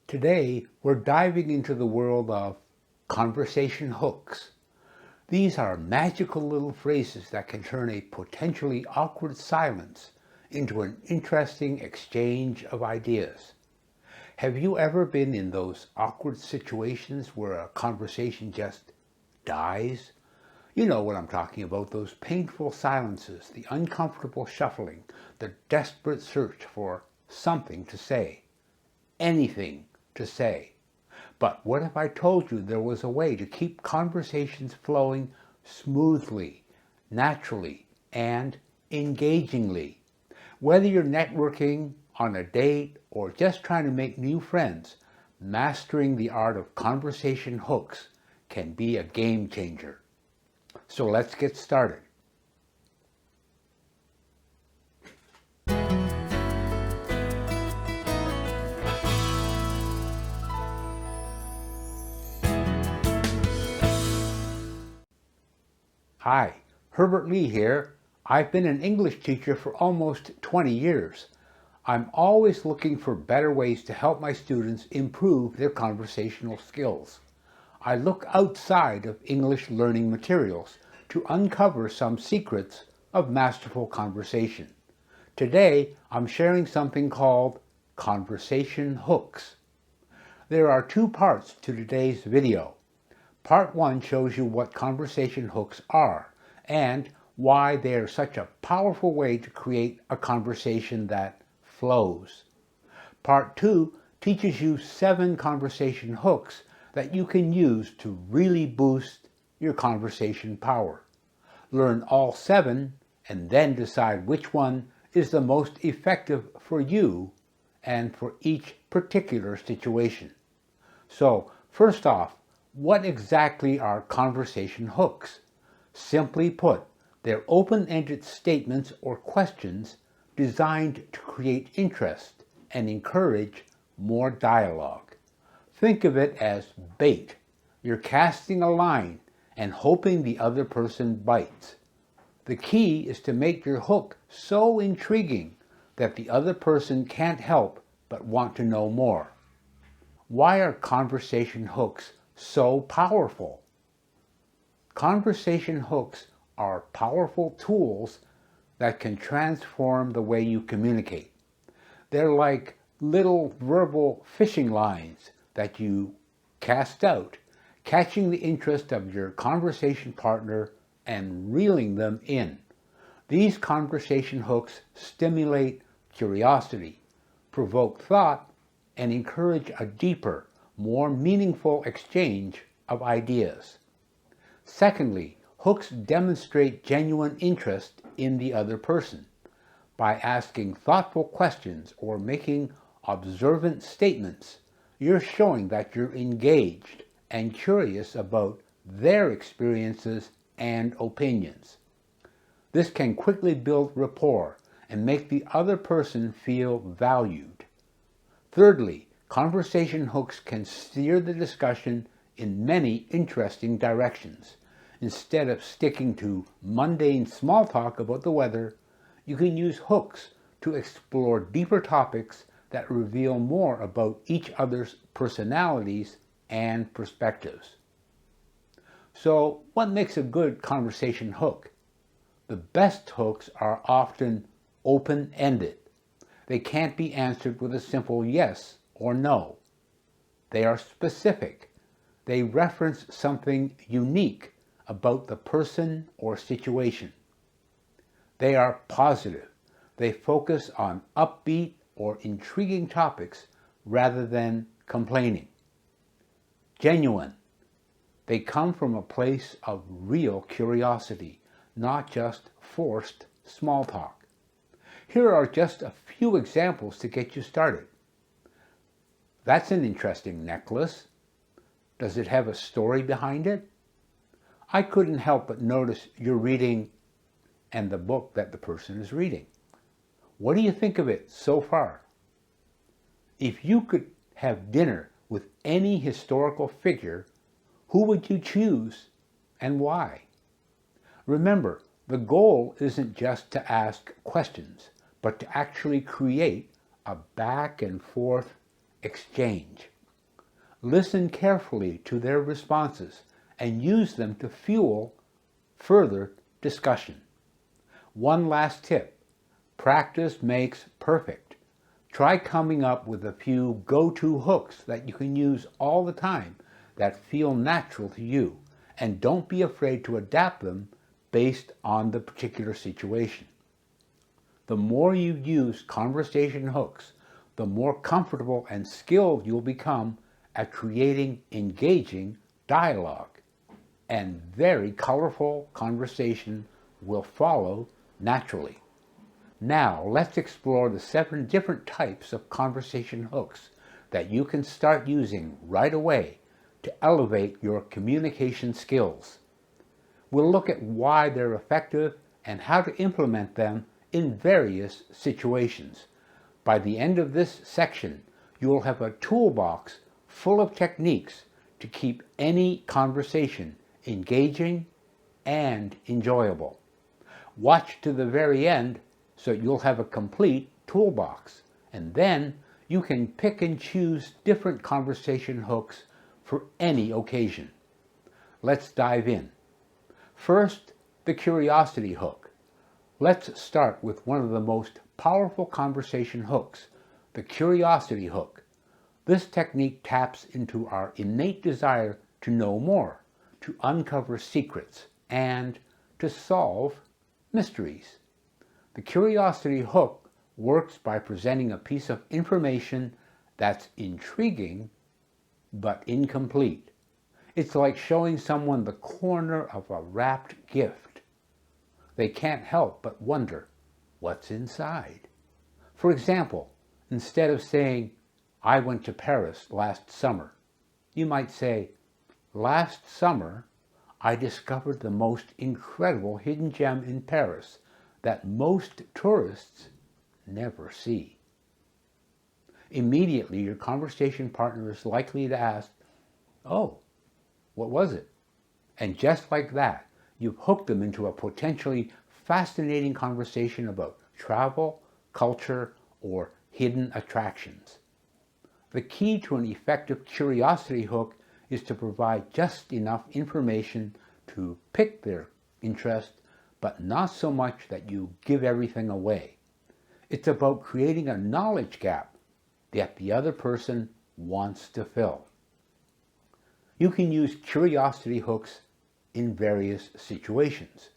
Today, we're diving into the world of conversation hooks. These are magical little phrases that can turn a potentially awkward silence into an interesting exchange of ideas. Have you ever been in those awkward situations where a conversation just dies? You know what I'm talking about, those painful silences, the uncomfortable shuffling, the desperate search for something to say, anything to say. But what if I told you there was a way to keep conversations flowing smoothly, naturally, and engagingly? Whether you're networking, on a date, or just trying to make new friends, mastering the art of conversation hooks can be a game changer. So let's get started. Hi, Herbert Lee here. I've been an English teacher for almost 20 years. I'm always looking for better ways to help my students improve their conversational skills. I look outside of English learning materials to uncover some secrets of masterful conversation. Today, I'm sharing something called conversation hooks. There are two parts to today's video. Part 1 shows you what conversation hooks are and why they are such a powerful way to create a conversation that flows. Part 2 teaches you 7 conversation hooks that you can use to really boost your conversation power. Learn all 7 and then decide which one is the most effective for you and for each particular situation. So, first off, what exactly are conversation hooks? Simply put, they're open-ended statements or questions designed to create interest and encourage more dialogue. Think of it as bait. You're casting a line and hoping the other person bites. The key is to make your hook so intriguing that the other person can't help but want to know more. Why are conversation hooks so powerful? Conversation hooks are powerful tools that can transform the way you communicate. They're like little verbal fishing lines that you cast out, catching the interest of your conversation partner and reeling them in. These conversation hooks stimulate curiosity, provoke thought, and encourage a deeper, more meaningful exchange of ideas. Secondly, hooks demonstrate genuine interest in the other person. By asking thoughtful questions or making observant statements, you're showing that you're engaged and curious about their experiences and opinions. This can quickly build rapport and make the other person feel valued. Thirdly, conversation hooks can steer the discussion in many interesting directions. Instead of sticking to mundane small talk about the weather, you can use hooks to explore deeper topics that reveal more about each other's personalities and perspectives. So, what makes a good conversation hook? The best hooks are often open-ended. They can't be answered with a simple yes or no. They are specific. They reference something unique about the person or situation. They are positive. They focus on upbeat or intriguing topics rather than complaining. Genuine. They come from a place of real curiosity, not just forced small talk. Here are just a few examples to get you started. That's an interesting necklace. Does it have a story behind it? I couldn't help but notice you're reading and the book that the person is reading. What do you think of it so far? If you could have dinner with any historical figure, who would you choose and why? Remember, the goal isn't just to ask questions, but to actually create a back and forth exchange. Listen carefully to their responses and use them to fuel further discussion. One last tip: practice makes perfect. Try coming up with a few go-to hooks that you can use all the time that feel natural to you, and don't be afraid to adapt them based on the particular situation. The more you use conversation hooks, the more comfortable and skilled you'll become at creating engaging dialogue, and very colorful conversation will follow naturally. Now, let's explore the 7 different types of conversation hooks that you can start using right away to elevate your communication skills. We'll look at why they're effective and how to implement them in various situations. By the end of this section, you'll have a toolbox full of techniques to keep any conversation engaging and enjoyable. Watch to the very end so you'll have a complete toolbox, and then you can pick and choose different conversation hooks for any occasion. Let's dive in. First, the curiosity hook. Let's start with one of the most powerful conversation hooks, the curiosity hook. This technique taps into our innate desire to know more, to uncover secrets, and to solve mysteries. The curiosity hook works by presenting a piece of information that's intriguing but incomplete. It's like showing someone the corner of a wrapped gift. They can't help but wonder, what's inside? For example, instead of saying, "I went to Paris last summer," you might say, "Last summer, I discovered the most incredible hidden gem in Paris that most tourists never see." Immediately, your conversation partner is likely to ask, "Oh, what was it?" And just like that, you've hooked them into a potentially fascinating conversation about travel, culture, or hidden attractions. The key to an effective curiosity hook is to provide just enough information to pique their interest, but not so much that you give everything away. It's about creating a knowledge gap that the other person wants to fill. You can use curiosity hooks in various situations.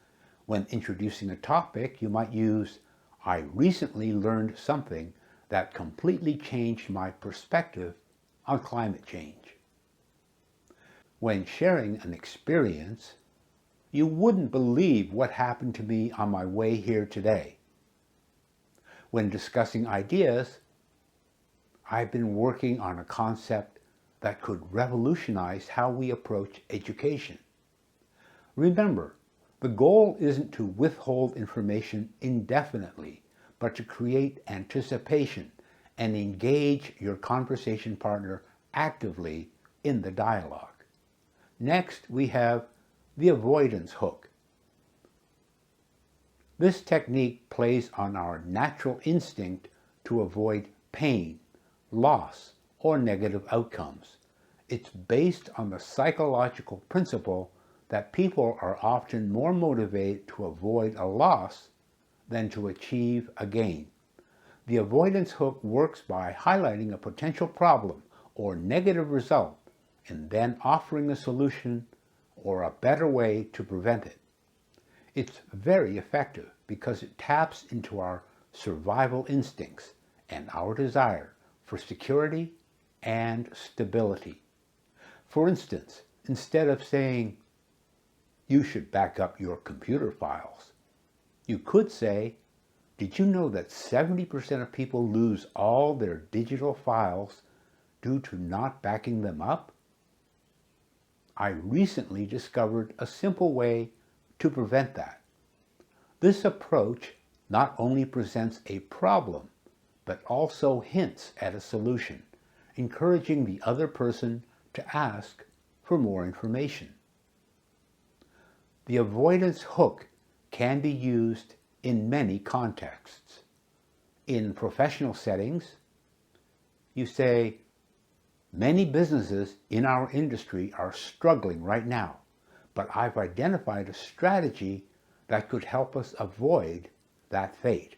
When introducing a topic, you might use, "I recently learned something that completely changed my perspective on climate change." When sharing an experience, "You wouldn't believe what happened to me on my way here today." When discussing ideas, "I've been working on a concept that could revolutionize how we approach education." Remember, the goal isn't to withhold information indefinitely, but to create anticipation and engage your conversation partner actively in the dialogue. Next, we have the avoidance hook. This technique plays on our natural instinct to avoid pain, loss, or negative outcomes. It's based on the psychological principle that people are often more motivated to avoid a loss than to achieve a gain. The avoidance hook works by highlighting a potential problem or negative result and then offering a solution or a better way to prevent it. It's very effective because it taps into our survival instincts and our desire for security and stability. For instance, instead of saying, "You should back up your computer files," you could say, "Did you know that 70% of people lose all their digital files due to not backing them up? I recently discovered a simple way to prevent that." This approach not only presents a problem, but also hints at a solution, encouraging the other person to ask for more information. The avoidance hook can be used in many contexts. In professional settings, you say, Many businesses in our industry are struggling right now, but I've identified a strategy that could help us avoid that fate.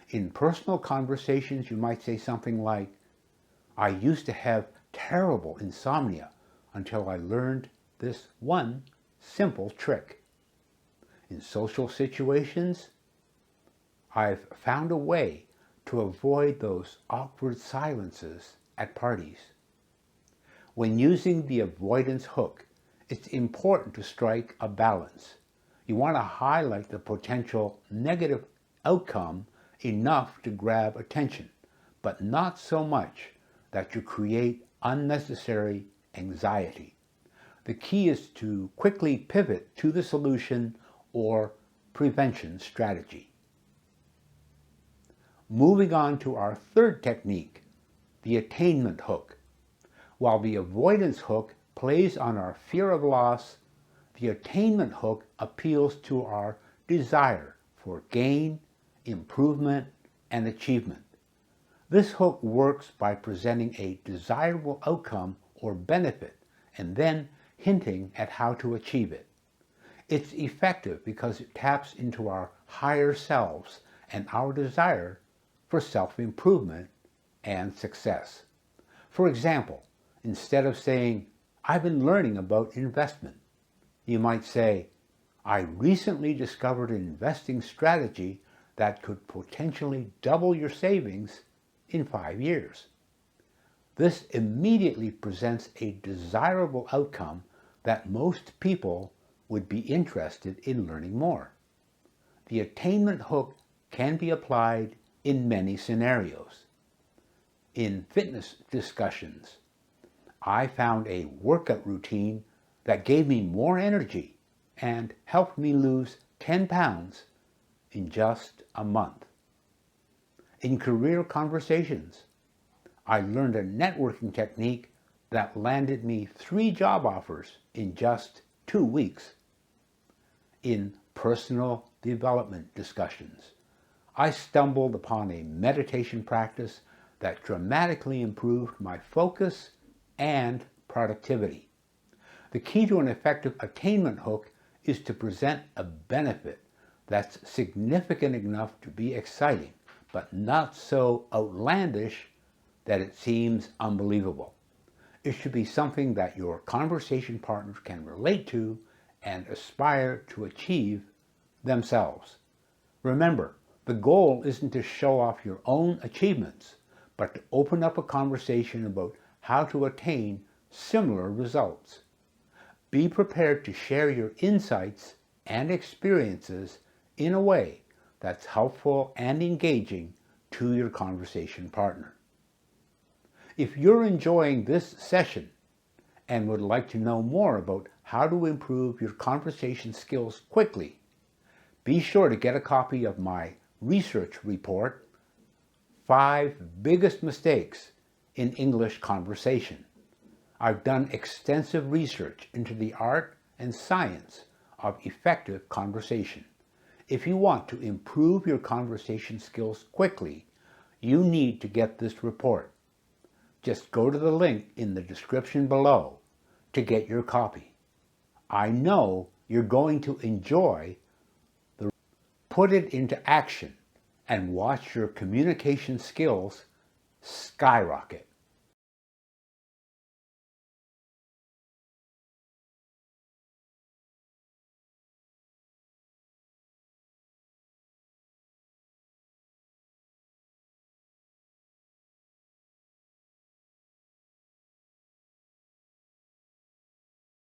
In personal conversations, you might say something like, I used to have terrible insomnia until I learned this one simple trick. In social situations, I've found a way to avoid those awkward silences at parties. When using the avoidance hook, it's important to strike a balance. You want to highlight the potential negative outcome enough to grab attention, but not so much that you create unnecessary anxiety. The key is to quickly pivot to the solution or prevention strategy. Moving on to our third technique, the attainment hook. While the avoidance hook plays on our fear of loss, the attainment hook appeals to our desire for gain, improvement, and achievement. This hook works by presenting a desirable outcome or benefit and then hinting at how to achieve it. It's effective because it taps into our higher selves and our desire for self-improvement and success. For example, instead of saying, I've been learning about investment, you might say, I recently discovered an investing strategy that could potentially double your savings in 5 years. This immediately presents a desirable outcome that most people would be interested in learning more. The attainment hook can be applied in many scenarios. In fitness discussions, I found a workout routine that gave me more energy and helped me lose 10 pounds in just a month. In career conversations, I learned a networking technique that landed me 3 job offers in just 2 weeks. In personal development discussions, I stumbled upon a meditation practice that dramatically improved my focus and productivity. The key to an effective attainment hook is to present a benefit that's significant enough to be exciting, but not so outlandish that it seems unbelievable. It should be something that your conversation partners can relate to and aspire to achieve themselves. Remember, the goal isn't to show off your own achievements, but to open up a conversation about how to attain similar results. Be prepared to share your insights and experiences in a way that's helpful and engaging to your conversation partner. If you're enjoying this session and would like to know more about how to improve your conversation skills quickly, be sure to get a copy of my research report, 5 Biggest Mistakes in English Conversation. I've done extensive research into the art and science of effective conversation. If you want to improve your conversation skills quickly, you need to get this report. Just go to the link in the description below to get your copy. I know you're going to enjoy put it into action and watch your communication skills skyrocket.